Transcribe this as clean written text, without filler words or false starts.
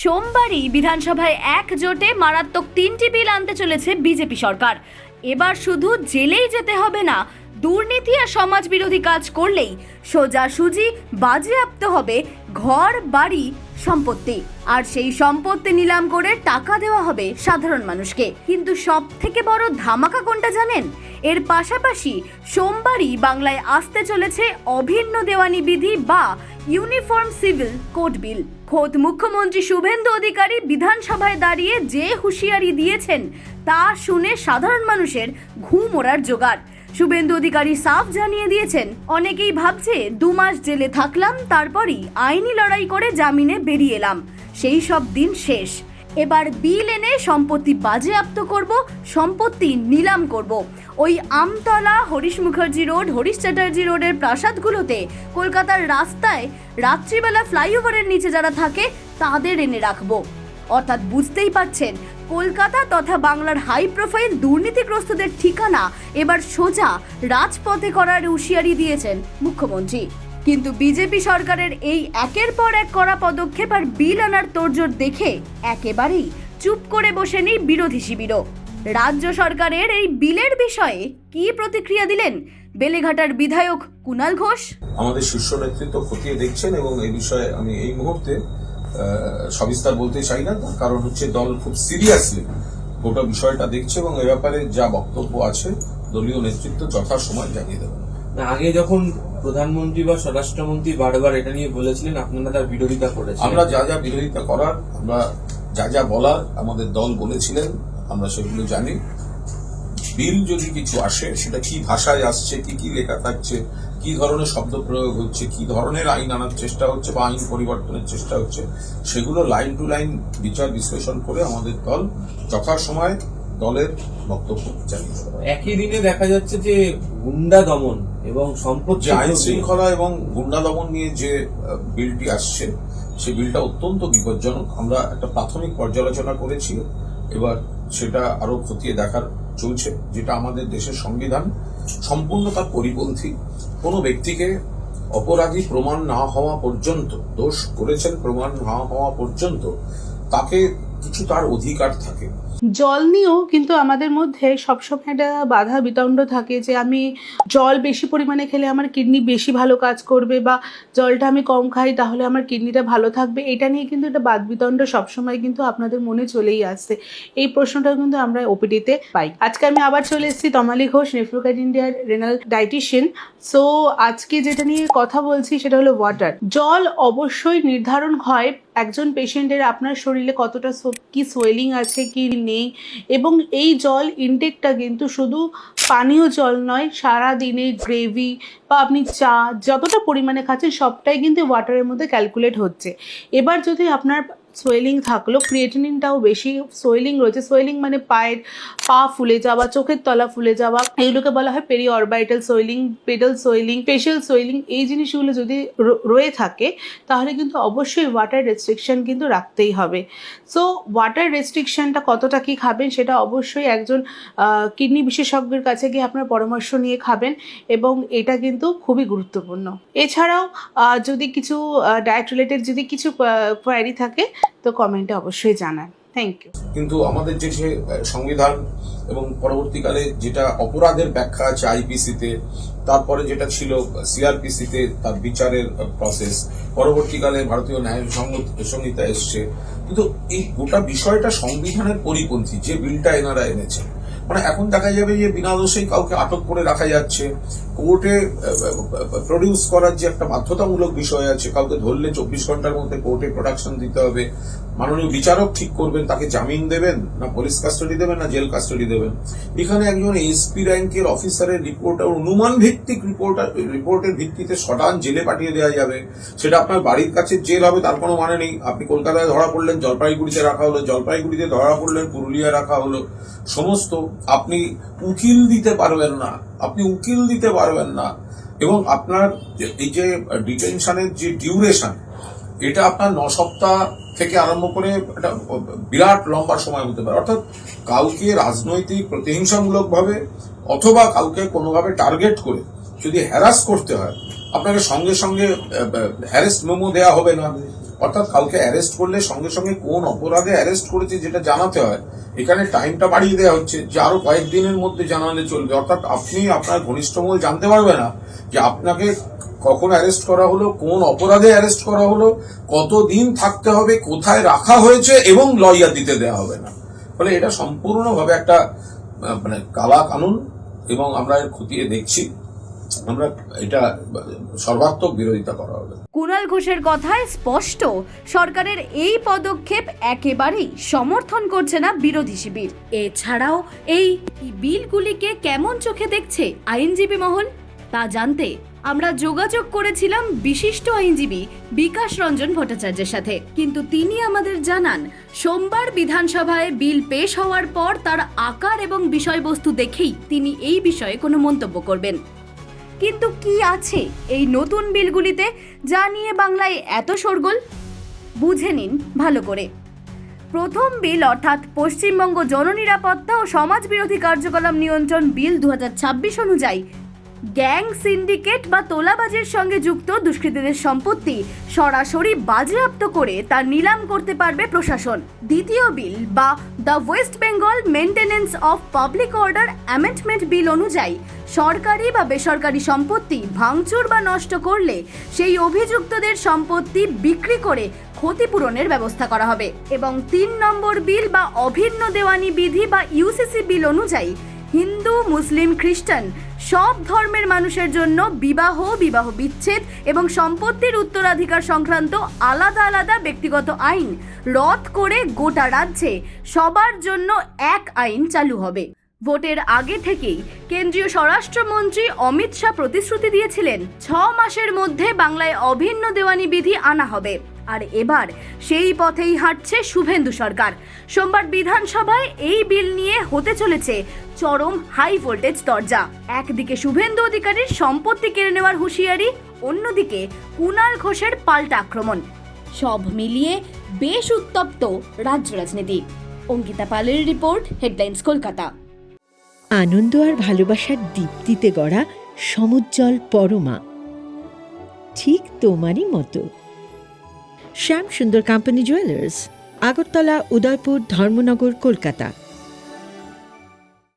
সোমবারই বিধানসভায় একজোটে মারাত্মক 3টি বিল আনতে চলেছে বিজেপি সরকার। এবার শুধু জেলেই যেতে হবে না, দুর্নীতি আর সমাজ বিরোধী কাজ করলেই সোজাসুজি বাজেয়াপ্ত হবে ঘর, বাড়ি, সম্পত্তি। আর সেই সম্পত্তি নিলাম করে টাকা দেওয়া হবে সাধারণ মানুষকে। কিন্তু সব থেকে বড় ধামাকা কোনটা জানেন? এর পাশাপাশি সোমবারই বাংলায় আসতে চলেছে অভিন্ন দেওয়ানি বিধি বা ইউনিফর্ম সিভিল কোড বিল। খোদ মুখ্যমন্ত্রী শুভেন্দু অধিকারী বিধানসভায় দাঁড়িয়ে যে হুঁশিয়ারি দিয়েছেন তা শুনে সাধারণ মানুষের ঘুম ওড়ার জোগাড়। শুভেন্দু অধিকারী সাফ জানিয়ে দিয়েছেন, অনেকেই ভাবছে 2 মাস জেলে থাকলাম, তারপরই আইনি লড়াই করে জামিনে বেরিয়ে এলাম, সেই সব দিন শেষ। এবার বিল এনে সম্পত্তি বাজেয়াপ্ত করব, সম্পত্তি নিলাম করব। ওই আমতলা, হরিশ মুখার্জি রোড, হরিশ চ্যাটার্জি রোডের প্রাসাদগুলোতে কলকাতার রাস্তায় রাত্রিবেলা ফ্লাইওভারের নিচে যারা থাকে তাদের এনে রাখবো। অর্থাৎ বুঝতেই পারছেন, কলকাতা তথা বাংলার হাই প্রোফাইল দুর্নীতিগ্রস্তদের ঠিকানা এবার সোজা রাজপথে করার হুঁশিয়ারি দিয়েছেন মুখ্যমন্ত্রী। কিন্তু বিজেপি সরকারের এই একের পর এক কড়া পদক্ষেপ আর বিল আনার তোড়জোড় দেখে একেবারেই চুপ করে বসেনি বিরোধী শিবিরও। রাজ্য সরকারের এই বিলের বিষয়ে কি প্রতিক্রিয়া দিলেন বেলেঘাটার বিধায়ক কুণাল ঘোষ? আমাদের শীর্ষ নেতৃত্ব খতিয়ে দেখছেন এবং এই বিষয়ে আমি এই মুহূর্তে সবিস্তার বলতে চাই না, কারণ হচ্ছে দল খুব সিরিয়াসলি গোটা বিষয়টা দেখছে এবং এ ব্যাপারে যা বক্তব্য আছে দলীয় নেতৃত্ব যথাসময় জানিয়ে দেবেন। আগে যখন প্রধানমন্ত্রী বা স্বরাষ্ট্রমন্ত্রী বারবার এটা নিয়ে বলেছিলেন, আপনারা তার বিরোধিতা করেছেন। আমরা যা যা বিরোধিতা করার, আমরা যা যা বলার আমাদের দল বলেছিলেন, আমরা সেগুলো জানি। বিল যদি কিছু আসে সেটা কি ভাষায় আসছে, কি কি লেখা থাকছে, কি ধরনের শব্দ প্রয়োগ হচ্ছে, কি ধরনের আইন আনার চেষ্টা হচ্ছে বা আইন পরিবর্তনের চেষ্টা হচ্ছে, সেগুলো লাইন টু লাইন বিচার বিশ্লেষণ করে আমাদের দল যথাসময় দলের বক্তব্য জানিয়ে দেবে। একই দিনে দেখা যাচ্ছে যে গুন্ডা দমন এবং সম্পত্তি, আইন শৃঙ্খলা এবং গুন্ডা দমন নিয়ে যে বিলটি আসছে সেই বিলটা অত্যন্ত বিপজ্জনক। আমরা একটা প্রাথমিক পর্যালোচনা করেছি, এবার সেটা আরো খতিয়ে দেখার চলছে, যেটা আমাদের দেশের সংবিধান সম্পূর্ণ তার পরিপন্থী। কোনো ব্যক্তিকে অপরাধী প্রমাণ না হওয়া পর্যন্ত, দোষ করেছেন প্রমাণ না হওয়া পর্যন্ত তাকে কিছু তার অধিকার থাকে। জল নিয়েও কিন্তু আমাদের মধ্যে সবসময় একটা বাধা বিতণ্ড থাকে যে আমি জল বেশি পরিমাণে খেলে আমার কিডনি বেশি ভালো কাজ করবে, বা জলটা আমি কম খাই তাহলে আমার কিডনিটা ভালো থাকবে। এটা নিয়ে কিন্তু একটা বাদ বিতণ্ড সবসময় কিন্তু আপনাদের মনে চলেই আসছে। এই প্রশ্নটা কিন্তু আমরা ওপিডিতে পাই। আজকে আমি আবার চলে এসেছি, তমালি ঘোষ, নেফ্রোকাইট ইন্ডিয়ার রেনাল ডায়েটিশিয়ান। সো আজকে যেটা নিয়ে কথা বলছি সেটা হলো ওয়াটার। জল অবশ্যই নির্ধারণ হয় একজন পেশেন্টের আপনার শরীরে কতটা কি সোয়েলিং আছে কি নেই, এবং এই জল ইনটেকটা কিন্তু শুধু পানীয় জল নয়, সারা দিনে গ্রেভি বা আপনি চা যতটা পরিমাণে খাচ্ছেন সবটাই কিন্তু ওয়াটারের মধ্যে ক্যালকুলেট হচ্ছে। এবার যদি আপনার সোয়েলিং থাকলো, ক্রিয়েটিনিনটাও বেশি সোয়েলিং রয়েছে, সোয়েলিং মানে পায়ের পা ফুলে যাওয়া, চোখের তলা ফুলে যাওয়া, এইগুলোকে বলা হয় periorbital swelling, pedal swelling, facial swelling. এই জিনিসগুলো যদি রয়ে থাকে তাহলে কিন্তু অবশ্যই ওয়াটার রেস্ট্রিকশন কিন্তু রাখতেই হবে। সো ওয়াটার রেস্ট্রিকশনটা কতটা কি খাবেন সেটা অবশ্যই একজন কিডনি বিশেষজ্ঞের কাছে গিয়ে আপনার পরামর্শ নিয়ে খাবেন, এবং এটা কিন্তু খুবই গুরুত্বপূর্ণ। এছাড়াও যদি কিছু ডায়েট রিলেটেড যদি কিছু কোয়ারি থাকে তো কমেন্টে অবশ্যই জানান। Thank you. কিন্তু আমাদের যে সংবিধান এবং পরবর্তীকালে যেটা অপরাধের ব্যাখ্যা আছে আইপিসিতে, তারপরে যেটা ছিল সিআরপিসিতে তার বিচারের প্রসেস, পরবর্তীকালে ভারতীয় ন্যায় সংহিতা এসছে, কিন্তু এই গোটা বিষয়টা সংবিধানের পরিপন্থী যে বিলটা এনারা এনেছে। মানে এখন দেখা যাবে যে বিনা দোষেই কাউকে আটক করে রাখা যাচ্ছে, কোর্টে প্রডিউস করার যে একটা বাধ্যতামূলক বিষয় আছে, কাউকে ধরলে 24 ঘন্টার মধ্যে কোর্টে প্রোডাকশন দিতে হবে। মাননীয় বিচারক ঠিক করবেন তাকে জামিন দেবেন না পুলিশ কাস্টাডি দেবেন না জেল কাস্টাডি দেবেন। এখানে একজন এসপি র্যাঙ্কের অফিসারের রিপোর্টার অনুমান ভিত্তিক রিপোর্টের ভিত্তিতে সটান জেলে পাঠিয়ে দেওয়া যাবে। সেটা আপনার বাড়ির কাছে জেল হবে তার কোনো মানে নেই। আপনি কলকাতায় ধরা পড়লেন, জলপাইগুড়িতে রাখা হলো, জলপাইগুড়িতে ধরা পড়লেন, পুরুলিয়ায় রাখা হলো। সমস্ত আপনি উকিল দিতে পারবেন না, এবং আপনার এই যে ডিটেনশনের যে ডিউরেশন, এটা আপনার 9 সপ্তাহ থেকে আরম্ভ করে একটা বিরাট লম্বা সময় হতে পারে। অর্থাৎ কাউকে রাজনৈতিক প্রতিহিংসামূলক ভাবে অথবা কাউকে কোনোভাবে টার্গেট করে যদি হ্যারাস করতে হয়, আপনাকে সঙ্গে সঙ্গে হ্যারেস্ট মেমো দেওয়া হবে না, অর্থাৎ কাউকে অ্যারেস্ট করলে সঙ্গে সঙ্গে কোন অপরাধে অ্যারেস্ট করেছে যেটা জানাতে হয়, এখানে টাইমটা বাড়িয়ে দেওয়া হচ্ছে যে আরো কয়েকদিনের মধ্যে জানালে চলবে। অর্থাৎ আপনি আপনার ঘনিষ্ঠ মহল জানতে পারবে না যে আপনাকে কখন অ্যারেস্ট করা হলো, কোন অপরাধে অ্যারেস্ট করা হলো, কতদিন থাকতে হবে, কোথায় রাখা হয়েছে, এবং লয়ার দিতে দেওয়া হবে না। ফলে এটা সম্পূর্ণভাবে একটা মানে কালা কানুন, এবং আমরা এর খতিয়ে দেখছি, আমরা এটা সর্বাত্মক বিরোধিতা করা হবে। কুণাল ঘোষের কথায় স্পষ্ট, সরকারের এই পদক্ষেপ একেবারেই সমর্থন করছে না বিরোধী শিবির। এছাড়াও এই বিলগুলিকে কেমন চোখে দেখছে আইনজীবী মহল, তা জানতে আমরা যোগাযোগ করেছিলাম বিশিষ্ট আইনজীবী বিকাশ রঞ্জন ভট্টাচার্যের সাথে, কিন্তু তিনি আমাদের জানান সোমবার বিধানসভায় বিল পেশ হওয়ার পর তার আকার এবং বিষয়বস্তু দেখেই তিনি এই বিষয়ে কোনো মন্তব্য করবেন। কিন্তু কি আছে এই নতুন বিলগুলিতে যা নিয়ে বাংলায় এত শোরগোল, বুঝে নিন ভালো করে। প্রথম বিল অর্থাৎ পশ্চিমবঙ্গ জননিরাপত্তা ও সমাজ বিরোধী কার্যকলাপ নিয়ন্ত্রণ বিল 2026 অনুযায়ী গ্যাং, সিন্ডিকেট বা তোলাবাজির সঙ্গে যুক্ত দুষ্কৃতীদের সম্পত্তি সরাসরি বাজেয়াপ্ত করে তা নিলাম করতে পারবে প্রশাসন। দ্বিতীয় বিল বা the West Bengal maintenance of public order amendment bill অনুযায়ী সরকারি বা বেসরকারি সম্পত্তি ভাঙচুর বা নষ্ট করলে সেই অভিযুক্তদের সম্পত্তি বিক্রি করে ক্ষতিপূরণের ব্যবস্থা করা হবে। এবং 3 নম্বর বিল বা অভিন্ন দেওয়ানি বিধি বা ইউসিসি বিল অনুযায়ী হিন্দু, মুসলিম, খ্রিস্টান সব ধর্মের মানুষের জন্য বিবাহ, বিবাহ বিচ্ছেদ এবং সম্পত্তির উত্তরাধিকার সংক্রান্ত আলাদা আলাদা ব্যক্তিগত আইন রদ করে গোটা রাজ্যে সবার জন্য এক আইন চালু হবে। ভোটের আগে থেকেই কেন্দ্রীয় স্বরাষ্ট্রমন্ত্রী অমিত শাহ প্রতিশ্রুতি দিয়েছিলেন 6 মাসের মধ্যে বাংলায় অভিন্ন দেওয়ানি বিধি আনা হবে, আর এবার সেই পথেই হাঁটছে শুভেন্দু সরকার। সোমবার বিধানসভায় এই বিল নিয়ে হতে চলেছে চরম হাই ভোল্টেজ তরজা। একদিকে শুভেন্দু অধিকারীর সম্পত্তি কেড়ে নেওয়ার হুঁশিয়ারি, অন্যদিকে কুণাল ঘোষের পাল্টা আক্রমণ, সব মিলিয়ে বেশ উত্তপ্ত রাজ্য রাজনীতি। অঙ্কিতা পালের রিপোর্ট, হেডলাইন্স কলকাতা। আনন্দ আর ভালোবাসার দীপ্তিতে গড়া সমুজ্জ্বল পরমা, ঠিক তোমারই মতো। শ্যাম সুন্দর কোম্পানি জুয়েলার্স, আগরতলা, উদয়পুর, ধর্মনগর, কলকাতা।